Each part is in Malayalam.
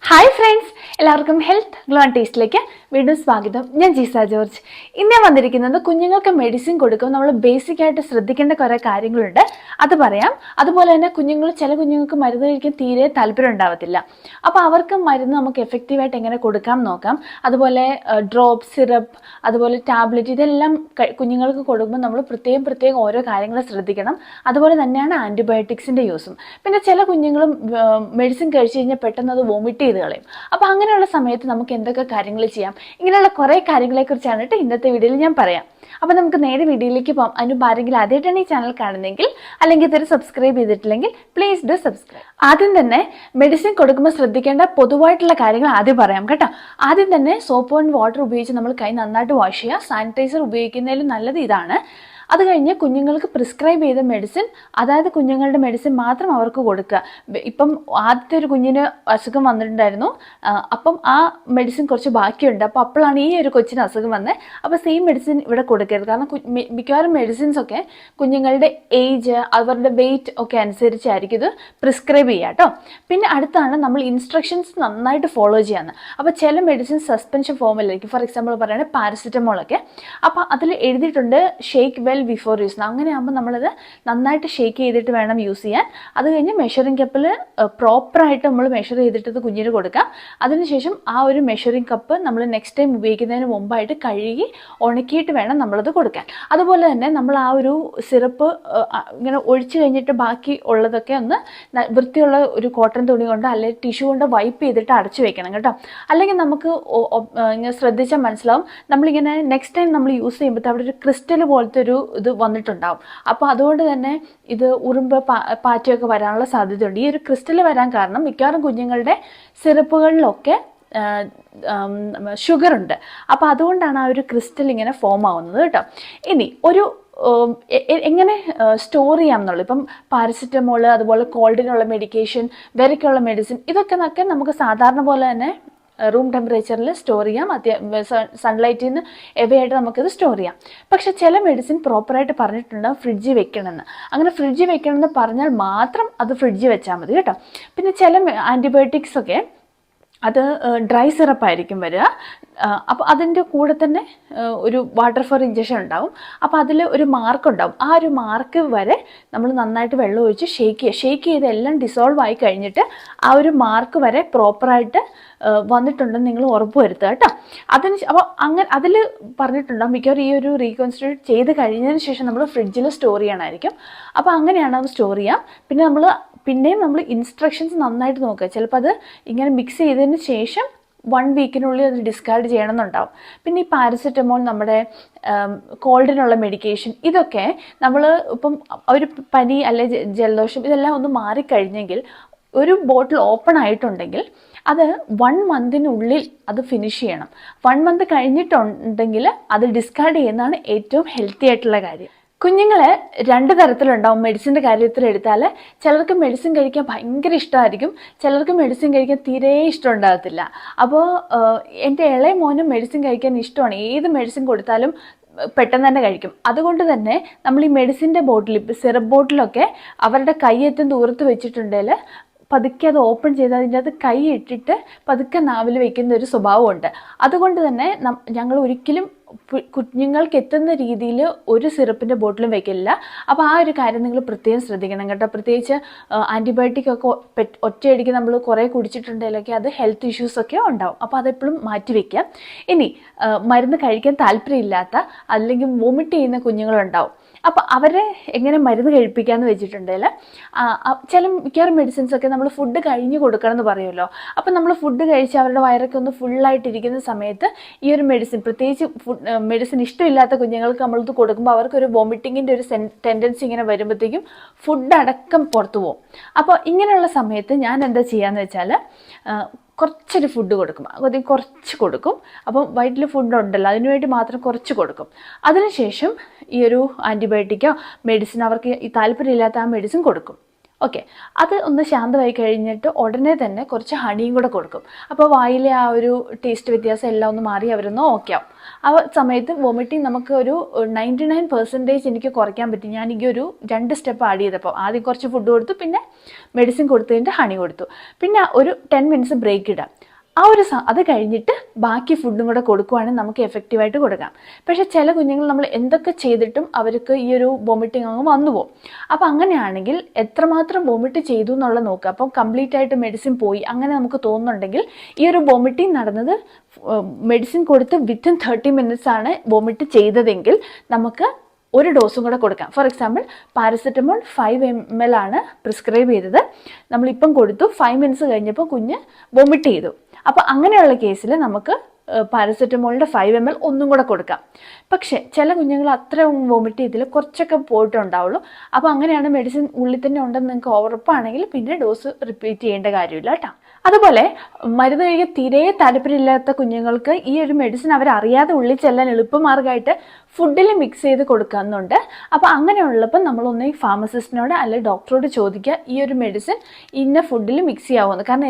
ഹായ് ഫ്രണ്ട്സ്, എല്ലാവർക്കും ഹെൽത്ത് ഗ്ലോ ആൻഡ് ടേസ്റ്റിലേക്ക് വീണ്ടും സ്വാഗതം. ഞാൻ ജീസ ജോർജ്. ഇന്നേ വന്നിരിക്കുന്നത് കുഞ്ഞുങ്ങൾക്ക് മെഡിസിൻ കൊടുക്കുമ്പോൾ നമ്മൾ ബേസിക് ആയിട്ട് ശ്രദ്ധിക്കേണ്ട കുറേ കാര്യങ്ങളുണ്ട്, അത് പറയാം. അതുപോലെ തന്നെ ചില കുഞ്ഞുങ്ങൾക്ക് മരുന്ന് കഴിക്കാൻ തീരെ താല്പര്യം ഉണ്ടാവത്തില്ല. അപ്പോൾ അവർക്ക് മരുന്ന് നമുക്ക് എഫക്റ്റീവായിട്ട് എങ്ങനെ കൊടുക്കാം നോക്കാം. അതുപോലെ ഡ്രോപ്പ്, സിറപ്പ്, അതുപോലെ ടാബ്ലറ്റ്, ഇതെല്ലാം കുഞ്ഞുങ്ങൾക്ക് കൊടുക്കുമ്പോൾ നമ്മൾ പ്രത്യേകം ഓരോ കാര്യങ്ങൾ ശ്രദ്ധിക്കണം. അതുപോലെ തന്നെയാണ് ആൻറ്റിബയോട്ടിക്സിൻ്റെ യൂസും. പിന്നെ ചില കുഞ്ഞുങ്ങളും മെഡിസിൻ കഴിച്ച് കഴിഞ്ഞാൽ പെട്ടെന്ന് അത് വോമിറ്റ് ചെയ്ത് കളയും. അപ്പോൾ അങ്ങനെയുള്ള സമയത്ത് നമുക്ക് എന്തൊക്കെ കാര്യങ്ങൾ ചെയ്യാം, ഇങ്ങനെയുള്ള കുറേ കാര്യങ്ങളെക്കുറിച്ചാണ് ഇന്നത്തെ വീഡിയോയിൽ ഞാൻ പറയാം. അപ്പോൾ നമുക്ക് നേരെ വീഡിയോയിലേക്ക് പോകാം. അതിന് ആരെങ്കിലും ആദ്യമായിട്ടാണ് ഈ ചാനൽ കാണുന്നതെങ്കിൽ, അല്ലെങ്കിൽ ഇതൊരു സബ്സ്ക്രൈബ് ചെയ്തിട്ടില്ലെങ്കിൽ പ്ലീസ് ഡു സബ്സ്ക്രൈബ്. ആദ്യം തന്നെ മെഡിസിൻ കൊടുക്കുമ്പോൾ ശ്രദ്ധിക്കേണ്ട പൊതുവായിട്ടുള്ള കാര്യങ്ങൾ ആദ്യം പറയാം കേട്ടോ. ആദ്യം തന്നെ സോപ്പ് ആൻഡ് വാട്ടർ ഉപയോഗിച്ച് നമ്മൾ കൈ നന്നായിട്ട് വാഷ് ചെയ്യുക. സാനിറ്റൈസർ ഉപയോഗിക്കുന്നതിലും നല്ലത് ഇതാണ്. അത് കഴിഞ്ഞ് കുഞ്ഞുങ്ങൾക്ക് പ്രിസ്ക്രൈബ് ചെയ്ത മെഡിസിൻ, അതായത് കുഞ്ഞുങ്ങളുടെ മെഡിസിൻ മാത്രം അവർക്ക് കൊടുക്കുക. ഇപ്പം ആദ്യത്തെ ഒരു കുഞ്ഞിന് അസുഖം വന്നിട്ടുണ്ടായിരുന്നു, അപ്പം ആ മെഡിസിൻ കുറച്ച് ബാക്കിയുണ്ട്. അപ്പോൾ അപ്പോഴാണ് ഈ ഒരു കൊച്ചിന് അസുഖം വന്നത്. അപ്പോൾ സെയിം മെഡിസിൻ ഇവിടെ കൊടുക്കരുത്. കാരണം മിക്കവാറും മെഡിസിൻസൊക്കെ കുഞ്ഞുങ്ങളുടെ ഏജ്, അവരുടെ വെയിറ്റ് ഒക്കെ അനുസരിച്ചായിരിക്കും ഇത് പ്രിസ്ക്രൈബ് ചെയ്യുക കേട്ടോ. പിന്നെ അടുത്താണ് നമ്മൾ ഇൻസ്ട്രക്ഷൻസ് നന്നായിട്ട് ഫോളോ ചെയ്യാന്ന്. അപ്പോൾ ചില മെഡിസിൻ സസ്പെൻഷൻ ഫോമിലായിരിക്കും. ഫോർ എക്സാമ്പിൾ പറയുകയാണെങ്കിൽ പാരസിറ്റമോളൊക്കെ. അപ്പോൾ അതിൽ എഴുതിയിട്ടുണ്ട് ഷേക്ക് വെൽ ബിഫോർ യൂസ്. അങ്ങനെ ആകുമ്പോൾ നമ്മളത് നന്നായിട്ട് ഷേക്ക് ചെയ്തിട്ട് വേണം യൂസ് ചെയ്യാൻ. അത് കഴിഞ്ഞ് മെഷറിംഗ് കപ്പിൽ പ്രോപ്പറായിട്ട് നമ്മൾ മെഷർ ചെയ്തിട്ട് കുഞ്ഞിന് കൊടുക്കാം. അതിനുശേഷം ആ ഒരു മെഷറിംഗ് കപ്പ് നമ്മൾ നെക്സ്റ്റ് ടൈം ഉപയോഗിക്കുന്നതിന് മുമ്പായിട്ട് കഴുകി ഉണക്കിയിട്ട് വേണം നമ്മളത് കൊടുക്കാൻ. അതുപോലെ തന്നെ നമ്മൾ ആ ഒരു സിറപ്പ് ഇങ്ങനെ ഒഴിച്ച് കഴിഞ്ഞിട്ട് ബാക്കി ഉള്ളതൊക്കെ ഒന്ന് വൃത്തിയുള്ള ഒരു കോട്ടൺ തുണി കൊണ്ട് അല്ലെങ്കിൽ ടിഷ്യൂ കൊണ്ട് വൈപ്പ് ചെയ്തിട്ട് അടച്ചു വെക്കണം കേട്ടോ. അല്ലെങ്കിൽ നമുക്ക് ഇങ്ങനെ ശ്രദ്ധിച്ചാൽ മനസ്സിലാവും, നമ്മളിങ്ങനെ നെക്സ്റ്റ് ടൈം നമ്മൾ യൂസ് ചെയ്യുമ്പോൾ അവിടെ ഒരു ക്രിസ്റ്റൽ പോലത്തെ ഒരു ഇത് വന്നിട്ടുണ്ടാവും. അപ്പോൾ അതുകൊണ്ട് തന്നെ ഇത് ഉറുമ്പ് പാറ്റയൊക്കെ വരാനുള്ള സാധ്യതയുണ്ട്. ഈ ഒരു ക്രിസ്റ്റൽ വരാൻ കാരണം മിക്കവാറും കുഞ്ഞുങ്ങളുടെ സിറപ്പുകളിലൊക്കെ ഷുഗർ ഉണ്ട്. അപ്പോൾ അതുകൊണ്ടാണ് ആ ഒരു ക്രിസ്റ്റൽ ഇങ്ങനെ ഫോം ആവുന്നത് കേട്ടോ. ഇനി എങ്ങനെ സ്റ്റോർ ചെയ്യാം എന്നുള്ളൂ. ഇപ്പം പാരസിറ്റമോൾ, അതുപോലെ കോൾഡിനുള്ള മെഡിക്കേഷൻ, വിരയ്ക്കുള്ള മെഡിസിൻ, ഇതൊക്കെ നമുക്ക് സാധാരണ പോലെ തന്നെ റൂം ടെമ്പറേച്ചറിൽ സ്റ്റോർ ചെയ്യാം. സൺലൈറ്റിൽ നിന്ന് എവയായിട്ട് നമുക്കിത് സ്റ്റോർ ചെയ്യാം. പക്ഷെ ചില മെഡിസിൻ പ്രോപ്പറായിട്ട് പറഞ്ഞിട്ടുണ്ട് ഫ്രിഡ്ജിൽ വെക്കണമെന്ന്. അങ്ങനെ ഫ്രിഡ്ജിൽ വെക്കണമെന്ന് പറഞ്ഞാൽ മാത്രം അത് ഫ്രിഡ്ജിൽ വെച്ചാൽ മതി കേട്ടോ. പിന്നെ ചില ആൻറ്റിബയോട്ടിക്സ് ഒക്കെ അത് ഡ്രൈ സിറപ്പായിരിക്കും വരിക. അപ്പോൾ അതിൻ്റെ കൂടെ തന്നെ ഒരു വാട്ടർ ഫോർ ഇഞ്ചക്ഷൻ ഉണ്ടാവും. അപ്പോൾ അതിൽ ഒരു മാർക്ക് ഉണ്ടാവും. ആ ഒരു മാർക്ക് വരെ നമ്മൾ നന്നായിട്ട് വെള്ളം ഒഴിച്ച് ഷേക്ക് ചെയ്ത് എല്ലാം ഡിസോൾവ് ആയി കഴിഞ്ഞിട്ട് ആ ഒരു മാർക്ക് വരെ പ്രോപ്പറായിട്ട് വന്നിട്ടുണ്ടെന്ന് നിങ്ങൾ ഉറപ്പ് വരുത്തുക കേട്ടോ. അപ്പോൾ അങ്ങനെ അതിൽ പറഞ്ഞിട്ടുണ്ടാവും മിക്കവാറും ഈ ഒരു റീകൺസ്ട്രക്ട് ചെയ്ത് കഴിഞ്ഞതിന് ശേഷം നമ്മൾ ഫ്രിഡ്ജിൽ സ്റ്റോർ ചെയ്യണമായിരിക്കും. അപ്പോൾ അങ്ങനെയാണ് അത് സ്റ്റോർ ചെയ്യാം. പിന്നെയും നമ്മൾ ഇൻസ്ട്രക്ഷൻസ് നന്നായിട്ട് നോക്കുക. ചിലപ്പോൾ അത് ഇങ്ങനെ മിക്സ് ചെയ്തതിന് ശേഷം 1 വീക്കിനുള്ളിൽ അത് ഡിസ്കാർഡ് ചെയ്യണമെന്നുണ്ടാവും. പിന്നെ ഈ പാരസിറ്റമോൾ, നമ്മുടെ കോൾഡിനുള്ള മെഡിക്കേഷൻ, ഇതൊക്കെ നമ്മൾ ഇപ്പം ഒരു പനി അല്ലെങ്കിൽ ജലദോഷം ഇതെല്ലാം ഒന്ന് മാറിക്കഴിഞ്ഞെങ്കിൽ ഒരു ബോട്ടിൽ ഓപ്പൺ ആയിട്ടുണ്ടെങ്കിൽ അത് 1 മന്തിനുള്ളിൽ അത് ഫിനിഷ് ചെയ്യണം. 1 മന്ത് കഴിഞ്ഞിട്ടുണ്ടെങ്കിൽ അത് ഡിസ്കാർഡ് ചെയ്യുന്നതാണ് ഏറ്റവും ഹെൽത്തി ആയിട്ടുള്ള കാര്യം. കുഞ്ഞുങ്ങളെ 2 തരത്തിലുണ്ടാവും മെഡിസിൻ്റെ കാര്യത്തിൽ എടുത്താൽ. ചിലർക്ക് മെഡിസിൻ കഴിക്കാൻ ഭയങ്കര ഇഷ്ടമായിരിക്കും, ചിലർക്ക് മെഡിസിൻ കഴിക്കാൻ തീരെ ഇഷ്ടം ഉണ്ടാകത്തില്ല. അപ്പോൾ എൻ്റെ ഇളയ മോനും മെഡിസിൻ കഴിക്കാൻ ഇഷ്ടമാണ്. ഏത് മെഡിസിൻ കൊടുത്താലും പെട്ടെന്ന് തന്നെ കഴിക്കും. അതുകൊണ്ട് തന്നെ നമ്മൾ ഈ മെഡിസിൻ്റെ ബോട്ടിൽ, സിറപ്പ് ബോട്ടിലൊക്കെ അവരുടെ കൈയെത്തും ദൂരത്ത് വെച്ചിട്ടുണ്ടെങ്കിൽ പതുക്കെ അത് ഓപ്പൺ ചെയ്ത് അതിൻ്റെ അത് കൈ ഇട്ടിട്ട് പതുക്കെ നാവിൽ വെക്കുന്ന ഒരു സ്വഭാവമുണ്ട്. അതുകൊണ്ട് തന്നെ ഞങ്ങൾ ഒരിക്കലും കുഞ്ഞുങ്ങൾക്ക് എത്തുന്ന രീതിയിൽ ഒരു സിറപ്പിൻ്റെ ബോട്ടിലും വെക്കില്ല. അപ്പോൾ ആ ഒരു കാര്യം നിങ്ങൾ പ്രത്യേകം ശ്രദ്ധിക്കണം കേട്ടോ. പ്രത്യേകിച്ച് ആൻറ്റിബയോട്ടിക്കൊക്കെ ഒറ്റയടിക്ക് നമ്മൾ കുറേ കുടിച്ചിട്ടുണ്ടെങ്കിലൊക്കെ അത് ഹെൽത്ത് ഇഷ്യൂസൊക്കെ ഉണ്ടാവും. അപ്പോൾ അതെപ്പോഴും മാറ്റി വയ്ക്കുക. ഇനി മരുന്ന് കഴിക്കാൻ താല്പര്യമില്ലാത്ത അല്ലെങ്കിൽ വോമിറ്റ് ചെയ്യുന്ന കുഞ്ഞുങ്ങളുണ്ടാവും. അപ്പോൾ അവരെ എങ്ങനെ മരുന്ന് കഴിപ്പിക്കാമെന്ന് വെച്ചിട്ടുണ്ടെങ്കിൽ മിക്കവാറും മെഡിസിൻസൊക്കെ നമ്മൾ ഫുഡ് കഴിഞ്ഞ് കൊടുക്കണം എന്ന് പറയുമല്ലോ. അപ്പോൾ നമ്മൾ ഫുഡ് കഴിച്ച് അവരുടെ വയറൊക്കെ ഒന്ന് ഫുള്ളായിട്ടിരിക്കുന്ന സമയത്ത് ഈ ഒരു മെഡിസിൻ, പ്രത്യേകിച്ച് മെഡിസിൻ ഇഷ്ടമില്ലാത്ത കുഞ്ഞുങ്ങൾക്ക് നമ്മളിത് കൊടുക്കുമ്പോൾ അവർക്കൊരു വോമിറ്റിങ്ങിൻ്റെ ഒരു ടെൻഡൻസി ഇങ്ങനെ വരുമ്പോഴത്തേക്കും ഫുഡ് അടക്കം പുറത്തു പോകും. അപ്പോൾ ഇങ്ങനെയുള്ള സമയത്ത് ഞാൻ എന്താ ചെയ്യാന്ന് വെച്ചാൽ കുറച്ചൊരു ഫുഡ് കൊടുക്കും, കുറച്ച് കൊടുക്കും. അപ്പം വയറ്റിൽ ഫുഡ് ഉണ്ടല്ലോ, അതിനുവേണ്ടി മാത്രം കുറച്ച് കൊടുക്കും. അതിനുശേഷം ഈ ഒരു ആൻറ്റിബയോട്ടിക്കോ മെഡിസിൻ, അവർക്ക് ഈ താല്പര്യമില്ലാത്ത ആ മെഡിസിൻ കൊടുക്കും. ഓക്കെ, അത് ഒന്ന് ശാന്തമായി കഴിഞ്ഞിട്ട് ഉടനെ തന്നെ കുറച്ച് ഹണിയും കൂടെ കൊടുക്കും. അപ്പോൾ വായിലെ ആ ഒരു ടേസ്റ്റ് വ്യത്യാസം എല്ലാം ഒന്ന് മാറി അവരൊന്ന് ഓക്കെ ആവും. ആ സമയത്ത് വോമിറ്റിംഗ് നമുക്ക് ഒരു 99% എനിക്ക് കുറയ്ക്കാൻ പറ്റി. ഞാൻ ഈ ഒരു 2 സ്റ്റെപ്പ് ആഡ് ചെയ്തപ്പോൾ ആദ്യം കുറച്ച് ഫുഡ് കൊടുത്തു, പിന്നെ മെഡിസിൻ കൊടുത്തു കഴിഞ്ഞിട്ട് ഹണി കൊടുത്തു, പിന്നെ ഒരു 10 മിനിറ്റ്സ് ബ്രേക്ക് ഇടാം. അത് കഴിഞ്ഞിട്ട് ബാക്കി ഫുഡും കൂടെ കൊടുക്കുവാണെങ്കിൽ നമുക്ക് എഫക്റ്റീവായിട്ട് കൊടുക്കാം. പക്ഷേ ചില കുഞ്ഞുങ്ങൾ നമ്മൾ എന്തൊക്കെ ചെയ്തിട്ടും അവർക്ക് ഈ ഒരു വോമിറ്റിംഗ് അങ്ങ് വന്നു പോകും. അപ്പോൾ അങ്ങനെയാണെങ്കിൽ എത്രമാത്രം വോമിറ്റ് ചെയ്തു എന്നുള്ളത് നോക്കുക. അപ്പം കംപ്ലീറ്റ് ആയിട്ട് മെഡിസിൻ പോയി അങ്ങനെ നമുക്ക് തോന്നുന്നുണ്ടെങ്കിൽ ഈ ഒരു വോമിറ്റിംഗ് നടന്നത് മെഡിസിൻ കൊടുത്ത് വിത്തിൻ 30 മിനിറ്റ്സ് ആണ് വോമിറ്റ് ചെയ്തതെങ്കിൽ നമുക്ക് ഒരു ഡോസും കൂടെ കൊടുക്കാം. ഫോർ എക്സാമ്പിൾ പാരസെറ്റമോൾ 5 ml ആണ് പ്രിസ്ക്രൈബ് ചെയ്തത്, നമ്മളിപ്പം കൊടുത്തു, 5 മിനിറ്റ്സ് കഴിഞ്ഞപ്പോൾ കുഞ്ഞ് വോമിറ്റ് ചെയ്തു. അപ്പോൾ അങ്ങനെയുള്ള കേസിൽ നമുക്ക് പാരസെറ്റമോളിൻ്റെ 5 ml ഒന്നും കൂടെ കൊടുക്കാം. പക്ഷേ ചില കുഞ്ഞുങ്ങൾ അത്ര വോമിറ്റ് ചെയ്തില്ല, കുറച്ചൊക്കെ പോയിട്ടുണ്ടാവുള്ളൂ. അപ്പോൾ അങ്ങനെയാണ് മെഡിസിൻ ഉള്ളിൽ തന്നെ ഉണ്ടെന്ന് നിങ്ങൾക്ക് ഉറപ്പാണെങ്കിൽ പിന്നെ ഡോസ് റിപ്പീറ്റ് ചെയ്യേണ്ട കാര്യമില്ല കേട്ടോ. അതുപോലെ മരുന്ന് കഴിക്കാൻ തീരെ താല്പര്യമില്ലാത്ത കുഞ്ഞുങ്ങൾക്ക് ഈ ഒരു മെഡിസിൻ അവരറിയാതെ ഉള്ളിൽ ചെല്ലാൻ എളുപ്പമാർഗ്ഗമായിട്ട് ഫുഡിൽ മിക്സ് ചെയ്ത് കൊടുക്കാമെന്നുണ്ട്. അപ്പോൾ അങ്ങനെയുള്ളപ്പോൾ നമ്മളൊന്ന് ഫാർമസിസ്റ്റിനോട് അല്ലെങ്കിൽ ഡോക്ടറോട് ചോദിക്കുക ഈ ഒരു മെഡിസിൻ ഇന്ന ഫുഡിൽ മിക്സ് ചെയ്യാവുന്നു. കാരണം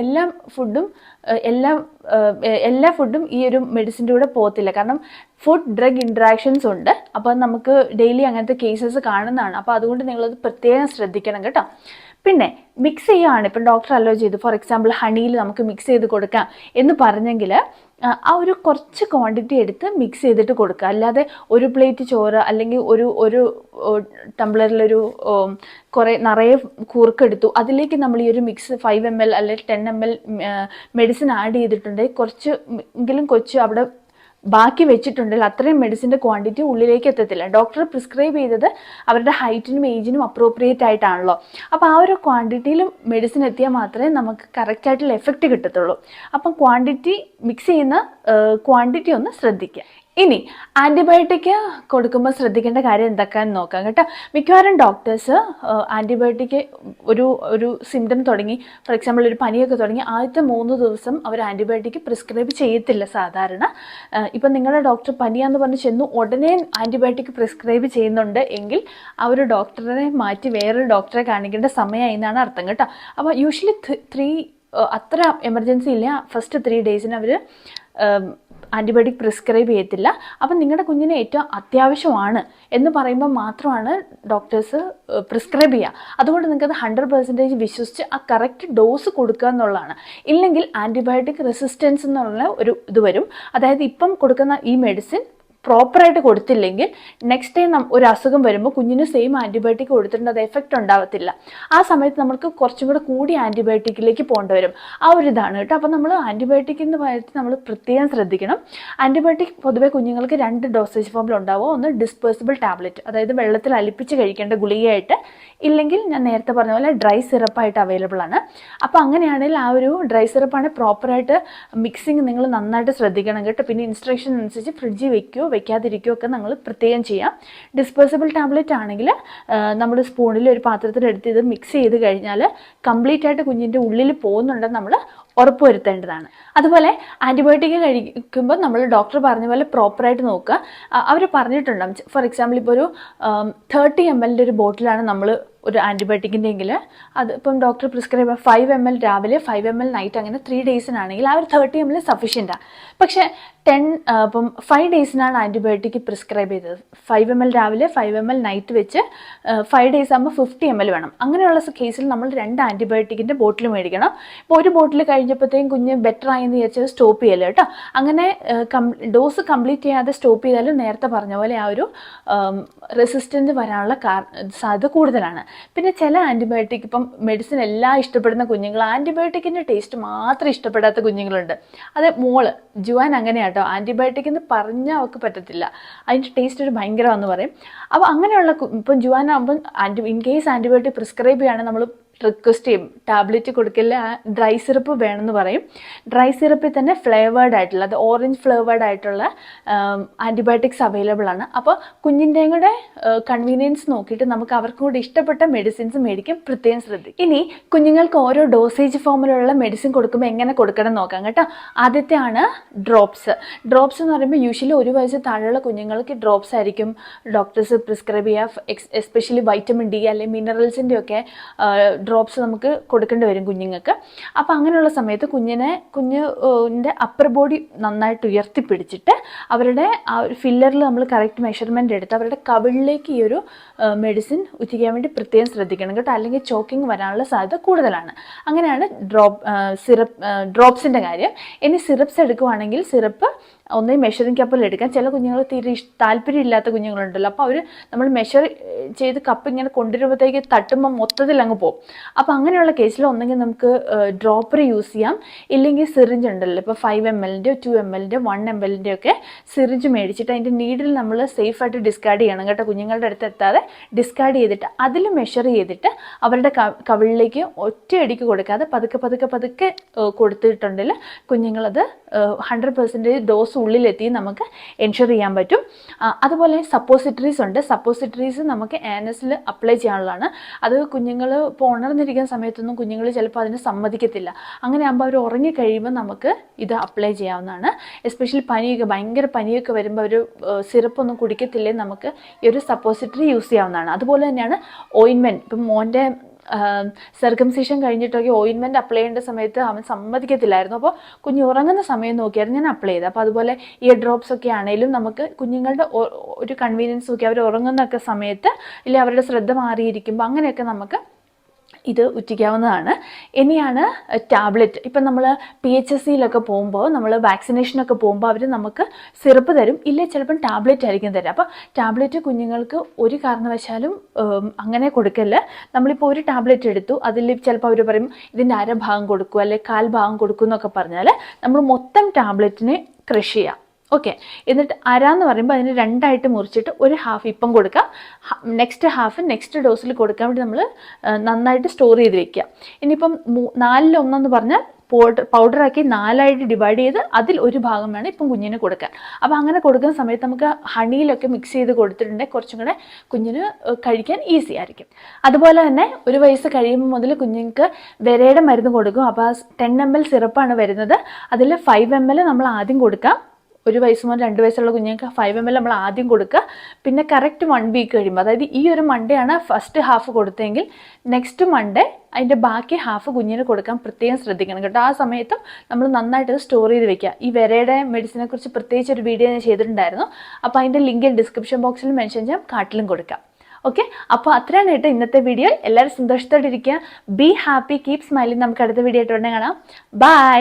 എല്ലാ ഫുഡും ഈ ഒരു മെഡിസിൻ്റെ കൂടെ പോകത്തില്ല. കാരണം ഫുഡ് ഡ്രഗ് ഇൻട്രാക്ഷൻസ് ഉണ്ട്. അപ്പോൾ നമുക്ക് ഡെയിലി അങ്ങനത്തെ കേസസ് കാണുന്നതാണ്. അപ്പോൾ അതുകൊണ്ട് നിങ്ങളത് പ്രത്യേകം ശ്രദ്ധിക്കണം കേട്ടോ. പിന്നെ മിക്സ് ചെയ്യുകയാണ്, ഇപ്പം ഡോക്ടർ അലോ ചെയ്തു, ഫോർ എക്സാമ്പിൾ ഹണിയിൽ നമുക്ക് മിക്സ് ചെയ്ത് കൊടുക്കാം എന്ന് പറഞ്ഞെങ്കിൽ ആ ഒരു കുറച്ച് ക്വാണ്ടിറ്റി എടുത്ത് മിക്സ് ചെയ്തിട്ട് കൊടുക്കുക. അല്ലാതെ ഒരു പ്ലേറ്റ് ചോറ് അല്ലെങ്കിൽ ഒരു ടംബ്ലറിലൊരു നിറയെ കൂർക്കെടുത്തു അതിലേക്ക് നമ്മൾ ഈ ഒരു മിക്സ് 5 ml അല്ലെങ്കിൽ 10 ml മെഡിസിൻ ആഡ് ചെയ്തിട്ടുണ്ടെങ്കിൽ കുറച്ച് എങ്കിലും കൊച്ച് അവിടെ ബാക്കി വെച്ചിട്ടുണ്ടെങ്കിൽ അത്രയും മെഡിസിൻ്റെ ക്വാണ്ടിറ്റി ഉള്ളിലേക്ക് എത്തത്തില്ല. ഡോക്ടർ പ്രിസ്ക്രൈബ് ചെയ്തത് അവരുടെ ഹൈറ്റിനും ഏജിനും അപ്രോപ്രിയേറ്റ് ആയിട്ടാണല്ലോ. അപ്പോൾ ആ ഒരു ക്വാണ്ടിറ്റിയിൽ മെഡിസിൻ എത്തിയാൽ മാത്രമേ നമുക്ക് കറക്റ്റായിട്ടുള്ള എഫക്റ്റ് കിട്ടത്തുള്ളൂ. അപ്പം മിക്സ് ചെയ്യുന്ന ക്വാണ്ടിറ്റി ഒന്ന് ശ്രദ്ധിക്കുക. ഇനി ആൻറ്റിബയോട്ടിക് കൊടുക്കുമ്പോൾ ശ്രദ്ധിക്കേണ്ട കാര്യം എന്തൊക്കെയാണെന്ന് നോക്കാം കേട്ടോ. മിക്കവാറും ഡോക്ടേഴ്സ് ആൻറ്റിബയോട്ടിക് ഒരു സിംറ്റം തുടങ്ങി, ഫോർ എക്സാമ്പിൾ ഒരു പനിയൊക്കെ തുടങ്ങി ആദ്യത്തെ 3 ദിവസം അവർ ആൻറ്റിബയോട്ടിക് പ്രിസ്ക്രൈബ് ചെയ്യത്തില്ല സാധാരണ. ഇപ്പം നിങ്ങളുടെ ഡോക്ടർ പനിയാന്ന് പറഞ്ഞ് ചെന്നു ഉടനെ ആൻറ്റിബയോട്ടിക് പ്രിസ്ക്രൈബ് ചെയ്യുന്നുണ്ട് എങ്കിൽ ആ ഒരു ഡോക്ടറെ മാറ്റി വേറൊരു ഡോക്ടറെ കാണിക്കേണ്ട സമയമായി എന്നാണ് അർത്ഥം കേട്ടോ. അപ്പോൾ യൂഷ്വലി അത്ര എമർജൻസി ഇല്ല, ഫസ്റ്റ് 3 ഡേയ്സിന് അവർ ആൻറ്റിബയോട്ടിക് പ്രിസ്ക്രൈബ് ചെയ്യത്തില്ല. അപ്പം നിങ്ങളുടെ കുഞ്ഞിന് ഏറ്റവും അത്യാവശ്യമാണ് എന്ന് പറയുമ്പോൾ മാത്രമാണ് ഡോക്ടേഴ്സ് പ്രിസ്ക്രൈബ് ചെയ്യുക. അതുകൊണ്ട് നിങ്ങൾക്കത് 100% വിശ്വസിച്ച് ആ കറക്റ്റ് ഡോസ് കൊടുക്കുക എന്നുള്ളതാണ്. ഇല്ലെങ്കിൽ ആൻറ്റിബയോട്ടിക് റെസിസ്റ്റൻസ് എന്നുള്ള ഒരു ഇത് വരും. അതായത് ഇപ്പം കൊടുക്കുന്ന ഈ മെഡിസിൻ പ്രോപ്പറായിട്ട് കൊടുത്തില്ലെങ്കിൽ നെക്സ്റ്റ് ടൈം ഒരു അസുഖം വരുമ്പോൾ കുഞ്ഞിന് സെയിം ആൻറ്റിബയോട്ടിക് കൊടുത്തിട്ടുണ്ട്, അത് എഫക്റ്റ് ഉണ്ടാവത്തില്ല. ആ സമയത്ത് നമുക്ക് കുറച്ചും കൂടെ കൂടി ആൻറ്റിബയോട്ടിക്കിലേക്ക് പോകേണ്ടി വരും. ആ ഒരു ഇതാണ് കേട്ടോ. അപ്പോൾ നമ്മൾ ആൻറ്റിബയോട്ടിക്കിൻ്റെ കാര്യത്തിൽ നമ്മൾ പ്രത്യേകം ശ്രദ്ധിക്കണം. ആൻറ്റിബയോട്ടിക് പൊതുവേ കുഞ്ഞുങ്ങൾക്ക് 2 ഡോസേജ് ഫോമിലുണ്ടാവും. ഒന്ന് ഡിസ്പേഴ്സിബിൾ ടാബ്ലറ്റ്, അതായത് വെള്ളത്തിൽ അലിപ്പിച്ച് കഴിക്കേണ്ട ഗുളികയായിട്ട്, ഇല്ലെങ്കിൽ ഞാൻ നേരത്തെ പറഞ്ഞ പോലെ ഡ്രൈ സിറപ്പായിട്ട് അവൈലബിൾ ആണ്. അപ്പോൾ അങ്ങനെയാണെങ്കിൽ ആ ഒരു ഡ്രൈ സിറപ്പാണ് പ്രോപ്പറായിട്ട് മിക്സിങ് നിങ്ങൾ നന്നായിട്ട് ശ്രദ്ധിക്കണം കേട്ടോ. പിന്നെ ഇൻസ്ട്രക്ഷൻ അനുസരിച്ച് ഫ്രിഡ്ജിൽ വെക്കാതിരിക്കുകയൊക്കെ നമ്മൾ പ്രത്യേകം ചെയ്യാം. ഡിസ്പോസിബിൾ ടാബ്ലറ്റ് ആണെങ്കിൽ നമ്മൾ സ്പൂണിൽ ഒരു പാത്രത്തിൽ എടുത്ത് ഇത് മിക്സ് ചെയ്ത് കഴിഞ്ഞാൽ കംപ്ലീറ്റ് ആയിട്ട് കുഞ്ഞിൻ്റെ ഉള്ളിൽ പോകുന്നുണ്ടെന്ന് നമ്മൾ ഉറപ്പുവരുത്തേണ്ടതാണ്. അതുപോലെ ആൻറ്റിബയോട്ടിക് കഴിക്കുമ്പോൾ നമ്മൾ ഡോക്ടർ പറഞ്ഞ പോലെ പ്രോപ്പറായിട്ട് നോക്കുക. അവർ പറഞ്ഞിട്ടുണ്ടാകും, ഫോർ എക്സാമ്പിൾ ഇപ്പോൾ ഒരു 30 ml ഒരു ബോട്ടിലാണ് നമ്മൾ ഒരു ആൻറ്റിബയോട്ടിക്കിൻ്റെ എങ്കിൽ അത് ഇപ്പം ഡോക്ടർ പ്രിസ്ക്രൈബ് 5 ml രാവിലെ 5 ml നൈറ്റ്, അങ്ങനെ 3 ഡേയ്സിനാണെങ്കിൽ ആ ഒരു 30 ml സഫീഷ്യൻ്റാണ്. പക്ഷേ 5 ഡേയ്സിനാണ് ആൻറ്റിബയോട്ടിക് പ്രിസ്ക്രൈബ് ചെയ്തത്. 5 ml രാവിലെ 5 ml നൈറ്റ് വെച്ച് 5 ഡേയ്സ് ആകുമ്പോൾ 50 ml വേണം. അങ്ങനെയുള്ള കേസിൽ നമ്മൾ 2 ആൻറ്റിബയോട്ടിക്കിൻ്റെ ബോട്ടിൽ മേടിക്കണം. ഇപ്പോൾ ഒരു ബോട്ടിൽ കഴിഞ്ഞപ്പോഴത്തേക്കും കുഞ്ഞ് ബെറ്റർ ആയെന്ന് വിചാരിച്ചത് സ്റ്റോപ്പ് ചെയ്യല്ലോ കേട്ടോ. അങ്ങനെ ഡോസ് കംപ്ലീറ്റ് ചെയ്യാതെ സ്റ്റോപ്പ് ചെയ്താലും നേരത്തെ പറഞ്ഞ പോലെ ആ ഒരു റെസിസ്റ്റൻസ് വരാനുള്ള സാധ്യത കൂടുതലാണ്. പിന്നെ ചില ആൻറ്റിബയോട്ടിക്, ഇപ്പം മെഡിസിൻ എല്ലാം ഇഷ്ടപ്പെടുന്ന കുഞ്ഞുങ്ങൾ, ആൻറ്റിബയോട്ടിക്കിൻ്റെ ടേസ്റ്റ് മാത്രം ഇഷ്ടപ്പെടാത്ത കുഞ്ഞുങ്ങളുണ്ട്. അത് ജുവാൻ അങ്ങനെയാണ് കേട്ടോ. ആൻറ്റിബയോട്ടിക് എന്ന് പറഞ്ഞാൽ അവർക്ക് പറ്റത്തില്ല, അതിൻ്റെ ടേസ്റ്റ് ഒരു ഭയങ്കരമാണെന്ന് പറയും. അപ്പോൾ അങ്ങനെയുള്ള ഇപ്പം ജുവാൻ ആകുമ്പം ഇൻ കേസ് ആൻറ്റിബയോട്ടിക് പ്രിസ്ക്രൈബ് ചെയ്യുകയാണെങ്കിൽ നമ്മൾ റിക്വസ്റ്റ് ചെയ്യും, ടാബ്ലറ്റ് കൊടുക്കില്ല, ഡ്രൈ സിറപ്പ് വേണമെന്ന് പറയും. ഡ്രൈ സിറപ്പിൽ തന്നെ ഫ്ലേവേർഡ് ആയിട്ടുള്ള, അത് ഓറഞ്ച് ഫ്ലേവേർഡ് ആയിട്ടുള്ള ആൻറ്റിബയോട്ടിക്സ് അവൈലബിൾ ആണ്. അപ്പോൾ കുഞ്ഞിൻ്റെയും കൂടെ കൺവീനിയൻസ് നോക്കിയിട്ട് നമുക്ക് അവർക്കും കൂടെ ഇഷ്ടപ്പെട്ട മെഡിസിൻസ് മേടിക്കാൻ പ്രത്യേകം ശ്രദ്ധിക്കും. ഇനി കുഞ്ഞുങ്ങൾക്ക് ഓരോ ഡോസേജ് ഫോമിലുള്ള മെഡിസിൻ കൊടുക്കുമ്പോൾ എങ്ങനെ കൊടുക്കണം നോക്കാം കേട്ടോ. ആദ്യത്തെ ആണ് ഡ്രോപ്സ്. ഡ്രോപ്സ് എന്ന് പറയുമ്പോൾ യൂഷ്വലി 1 വയസ്സ് താഴെയുള്ള കുഞ്ഞുങ്ങൾക്ക് ഡ്രോപ്സ് ആയിരിക്കും ഡോക്ടേഴ്സ് പ്രിസ്ക്രൈബ് ചെയ്യുക. എസ്പെഷ്യലി വൈറ്റമിൻ ഡി അല്ലെങ്കിൽ മിനറൽസിൻ്റെ ഒക്കെ ഡ്രോപ്സ് നമുക്ക് കൊടുക്കേണ്ടി വരും കുഞ്ഞുങ്ങൾക്ക്. അപ്പോൾ അങ്ങനെയുള്ള സമയത്ത് കുഞ്ഞിൻ്റെ അപ്പർ ബോഡി നന്നായിട്ട് ഉയർത്തിപ്പിടിച്ചിട്ട് അവരുടെ ആ ഒരു ഫില്ലറിൽ നമ്മൾ കറക്റ്റ് മെഷർമെൻ്റ് എടുത്ത് അവരുടെ കവിളിലേക്ക് ഈ ഒരു മെഡിസിൻ ഉറ്റിക്കാൻ വേണ്ടി പ്രത്യേകം ശ്രദ്ധിക്കണം കേട്ടോ, അല്ലെങ്കിൽ ചോക്കിങ് വരാനുള്ള സാധ്യത കൂടുതലാണ്. അങ്ങനെയാണ് ഡ്രോപ്സിൻ്റെ കാര്യം. ഇനി സിറപ്സ് എടുക്കുവാണെങ്കിൽ സിറപ്പ് ഒന്നേ മെഷറിംഗ് കപ്പിൽ എടുക്കാം. ചില കുഞ്ഞുങ്ങൾ തീരെ താല്പര്യമില്ലാത്ത കുഞ്ഞുങ്ങളുണ്ടല്ലോ, അപ്പോൾ അവർ നമ്മൾ മെഷർ ചെയ്ത് കപ്പ് ഇങ്ങനെ കൊണ്ടുവരുമ്പോഴത്തേക്ക് തട്ടുമ്പോൾ മൊത്തത്തിൽ അങ്ങ് പോകും. അപ്പോൾ അങ്ങനെയുള്ള കേസിൽ ഒന്നെങ്കിൽ നമുക്ക് ഡ്രോപ്പർ യൂസ് ചെയ്യാം, ഇല്ലെങ്കിൽ സിറിഞ്ച് ഉണ്ടല്ലോ, ഇപ്പോൾ 5 ml 2 ml 1 ml ഒക്കെ സിറിഞ്ച് മേടിച്ചിട്ട് അതിൻ്റെ നീഡിൽ നമ്മൾ സേഫായിട്ട് ഡിസ്കാർഡ് ചെയ്യണം കേട്ടോ. കുഞ്ഞുങ്ങളുടെ അടുത്ത് എത്താതെ ഡിസ്കാർഡ് ചെയ്തിട്ട് അതിൽ മെഷർ ചെയ്തിട്ട് അവരുടെ കവിളിലേക്ക് ഒറ്റയടിക്ക് കൊടുക്കാതെ പതുക്കെ കൊടുത്തിട്ടുണ്ടെങ്കിൽ കുഞ്ഞുങ്ങളത് 100% ഡോസ് ഉള്ളിലെത്തി നമുക്ക് എൻഷുർ ചെയ്യാൻ പറ്റും. അതുപോലെ സപ്പോസിറ്ററീസ് ഉണ്ട്. സപ്പോസിറ്ററീസ് നമുക്ക് ആനസിൽ അപ്ലൈ ചെയ്യാനുള്ളതാണ്. അത് കുഞ്ഞുങ്ങൾ ഇപ്പോൾ ഉണർന്നിരിക്കുന്ന സമയത്തൊന്നും കുഞ്ഞുങ്ങൾ ചിലപ്പോൾ അതിന് സമ്മതിക്കത്തില്ല. അങ്ങനെ ആകുമ്പോൾ അവർ ഉറങ്ങിക്കഴിയുമ്പോൾ നമുക്ക് ഇത് അപ്ലൈ ചെയ്യാവുന്നതാണ്. എസ്പെഷ്യലി ഭയങ്കര പനിയൊക്കെ വരുമ്പോൾ അവർ സിറപ്പൊന്നും കുടിക്കത്തില്ലേ, നമുക്ക് ഈ ഒരു സപ്പോസിറ്ററി യൂസ് ചെയ്യാവുന്നതാണ്. അതുപോലെ തന്നെയാണ് ഓയിൻമെൻറ്റ്. ഇപ്പം മോൻ്റെ സർക്കംസിഷൻ കഴിഞ്ഞിട്ടൊക്കെ ഓയിൻമെൻറ്റ് അപ്ലൈ ചെയ്യേണ്ട സമയത്ത് അവൻ സമ്മതിക്കത്തില്ലായിരുന്നു. അപ്പോൾ കുഞ്ഞ് ഉറങ്ങുന്ന സമയം നോക്കിയായിരുന്നു ഞാൻ അപ്ലൈ ചെയ്തത്. അപ്പോൾ അതുപോലെ ഇയർ ഡ്രോപ്സ് ഒക്കെ ആണെങ്കിലും നമുക്ക് കുഞ്ഞുങ്ങളുടെ ഒരു കൺവീനിയൻസ് നോക്കി അവർ ഉറങ്ങുന്നൊക്കെ സമയത്ത് ഇല്ലെങ്കിൽ അവരുടെ ശ്രദ്ധ മാറിയിരിക്കുമ്പോൾ അങ്ങനെയൊക്കെ നമുക്ക് ഇത് ഉറ്റിക്കാവുന്നതാണ്. ഇനിയാണ് ടാബ്ലറ്റ്. ഇപ്പം നമ്മൾ PHSCയിലൊക്കെ പോകുമ്പോൾ നമ്മൾ വാക്സിനേഷനൊക്കെ പോകുമ്പോൾ അവർ നമുക്ക് സിറപ്പ് തരും, ഇല്ലേ ചിലപ്പം ടാബ്ലറ്റ് ആയിരിക്കും തരാം. അപ്പോൾ ടാബ്ലറ്റ് കുഞ്ഞുങ്ങൾക്ക് ഒരു കാരണവശാലും അങ്ങനെ കൊടുക്കല്ല. നമ്മളിപ്പോൾ ഒരു ടാബ്ലറ്റ് എടുത്തു, അതിൽ ചിലപ്പോൾ അവർ പറയും ഇതിൻ്റെ അരഭാഗം കൊടുക്കും അല്ലെങ്കിൽ 1/4 ഭാഗം കൊടുക്കും എന്നൊക്കെ പറഞ്ഞാൽ നമ്മൾ മൊത്തം ടാബ്ലറ്റിനെ ക്രഷ് ചെയ്യാം. ഓക്കെ, എന്നിട്ട് അരാന്ന് പറയുമ്പോൾ അതിന് 2ആയിട്ട് മുറിച്ചിട്ട് ഒരു ഹാഫ് ഇപ്പം കൊടുക്കുക, നെക്സ്റ്റ് ഹാഫ് നെക്സ്റ്റ് ഡോസിൽ കൊടുക്കാൻ വേണ്ടി നമ്മൾ നന്നായിട്ട് സ്റ്റോർ ചെയ്ത് വെക്കുക. ഇനിയിപ്പം 4/1 പറഞ്ഞാൽ പൗഡറാക്കി 4ആയിട്ട് ഡിവൈഡ് ചെയ്ത് അതിൽ ഒരു ഭാഗം വേണം ഇപ്പം കുഞ്ഞിന് കൊടുക്കാൻ. അപ്പോൾ അങ്ങനെ കൊടുക്കുന്ന സമയത്ത് നമുക്ക് ഹണിയിലൊക്കെ മിക്സ് ചെയ്ത് കൊടുത്തിട്ടുണ്ടെങ്കിൽ കുറച്ചും കൂടെ കുഞ്ഞിന് കഴിക്കാൻ ഈസി ആയിരിക്കും. അതുപോലെ തന്നെ 1 വയസ്സ് കഴിയുമ്പോൾ മുതൽ കുഞ്ഞുങ്ങൾക്ക് വിരയുടെ മരുന്ന് കൊടുക്കും. അപ്പോൾ 10 ml സിറപ്പാണ് വരുന്നത്. അതിൽ 5 ml നമ്മൾ ആദ്യം കൊടുക്കാം. 1 വയസ്സ് മുതൽ 2 വയസ്സുള്ള കുഞ്ഞുങ്ങൾക്ക് 5 ml നമ്മൾ ആദ്യം കൊടുക്കുക. പിന്നെ കറക്റ്റ് 1 വീക്ക് കഴിയുമ്പോൾ, അതായത് ഈ ഒരു മൺഡേ ആണ് ഫസ്റ്റ് ഹാഫ് കൊടുത്തെങ്കിൽ നെക്സ്റ്റ് മൺഡേ അതിൻ്റെ ബാക്കി ഹാഫ് കുഞ്ഞിന് കൊടുക്കാൻ പ്രത്യേകം ശ്രദ്ധിക്കണം കേട്ടോ. ആ സമയത്തും നമ്മൾ നന്നായിട്ട് സ്റ്റോർ ചെയ്ത് വെക്കുക. ഈ വിരയുടെ മെഡിസിനെ കുറിച്ച് പ്രത്യേകിച്ച് ഒരു വീഡിയോ ഞാൻ ചെയ്തിട്ടുണ്ടായിരുന്നു. അപ്പോൾ അതിൻ്റെ ലിങ്ക് ഡിസ്ക്രിപ്ഷൻ ബോക്സിൽ മെൻഷൻ ചെയ്യാം, കാർട്ടിലും കൊടുക്കാം. ഓക്കെ, അപ്പോൾ അത്രയാണ് കേട്ടോ ഇന്നത്തെ വീഡിയോ. എല്ലാവരും സന്തോഷത്തോടെ ഇരിക്കുക. Be happy, keep smiling. നമുക്ക് അടുത്ത വീഡിയോ ആയിട്ട് ഉടനെ കാണാം. ബൈ.